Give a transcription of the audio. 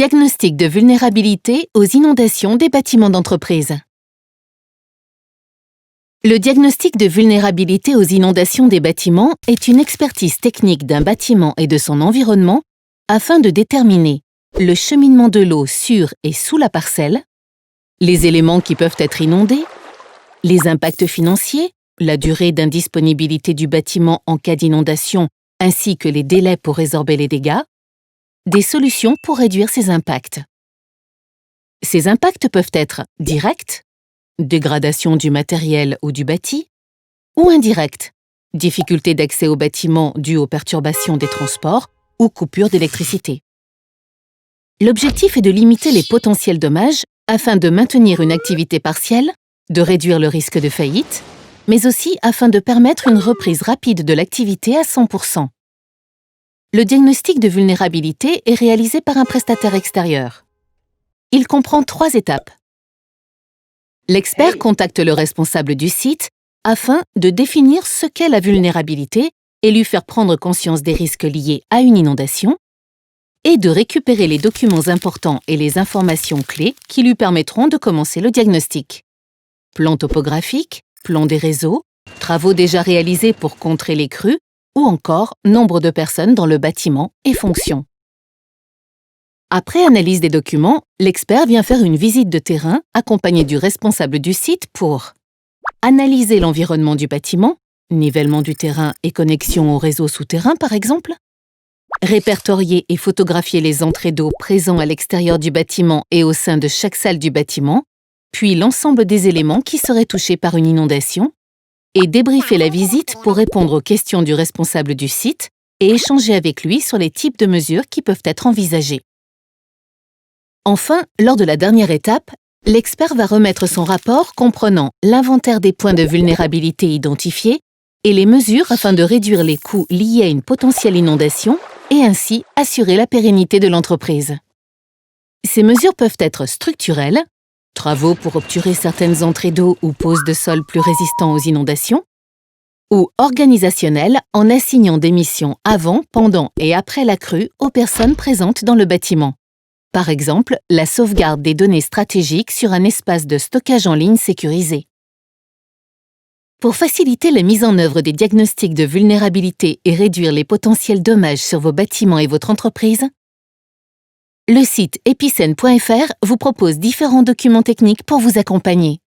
Diagnostic de vulnérabilité aux inondations des bâtiments d'entreprise. Le diagnostic de vulnérabilité aux inondations des bâtiments est une expertise technique d'un bâtiment et de son environnement afin de déterminer le cheminement de l'eau sur et sous la parcelle, les éléments qui peuvent être inondés, les impacts financiers, la durée d'indisponibilité du bâtiment en cas d'inondation ainsi que les délais pour résorber les dégâts, des solutions pour réduire ces impacts. Ces impacts peuvent être directs, dégradation du matériel ou du bâti, ou indirects, difficulté d'accès au bâtiment due aux perturbations des transports ou coupure d'électricité. L'objectif est de limiter les potentiels dommages afin de maintenir une activité partielle, de réduire le risque de faillite, mais aussi afin de permettre une reprise rapide de l'activité à 100%. Le diagnostic de vulnérabilité est réalisé par un prestataire extérieur. Il comprend 3 étapes. L'expert contacte le responsable du site afin de définir ce qu'est la vulnérabilité et lui faire prendre conscience des risques liés à une inondation, et de récupérer les documents importants et les informations clés qui lui permettront de commencer le diagnostic. Plan topographique, plan des réseaux, travaux déjà réalisés pour contrer les crues, ou encore nombre de personnes dans le bâtiment et fonctions. Après analyse des documents, l'expert vient faire une visite de terrain accompagné du responsable du site pour analyser l'environnement du bâtiment, nivellement du terrain et connexion au réseau souterrain par exemple, répertorier et photographier les entrées d'eau présents à l'extérieur du bâtiment et au sein de chaque salle du bâtiment, puis l'ensemble des éléments qui seraient touchés par une inondation, et débriefer la visite pour répondre aux questions du responsable du site et échanger avec lui sur les types de mesures qui peuvent être envisagées. Enfin, lors de la dernière étape, l'expert va remettre son rapport comprenant l'inventaire des points de vulnérabilité identifiés et les mesures afin de réduire les coûts liés à une potentielle inondation et ainsi assurer la pérennité de l'entreprise. Ces mesures peuvent être structurelles, travaux pour obturer certaines entrées d'eau ou pose de sol plus résistants aux inondations, ou organisationnelles en assignant des missions avant, pendant et après la crue aux personnes présentes dans le bâtiment. Par exemple, la sauvegarde des données stratégiques sur un espace de stockage en ligne sécurisé. Pour faciliter la mise en œuvre des diagnostics de vulnérabilité et réduire les potentiels dommages sur vos bâtiments et votre entreprise, le site epicen.fr vous propose différents documents techniques pour vous accompagner.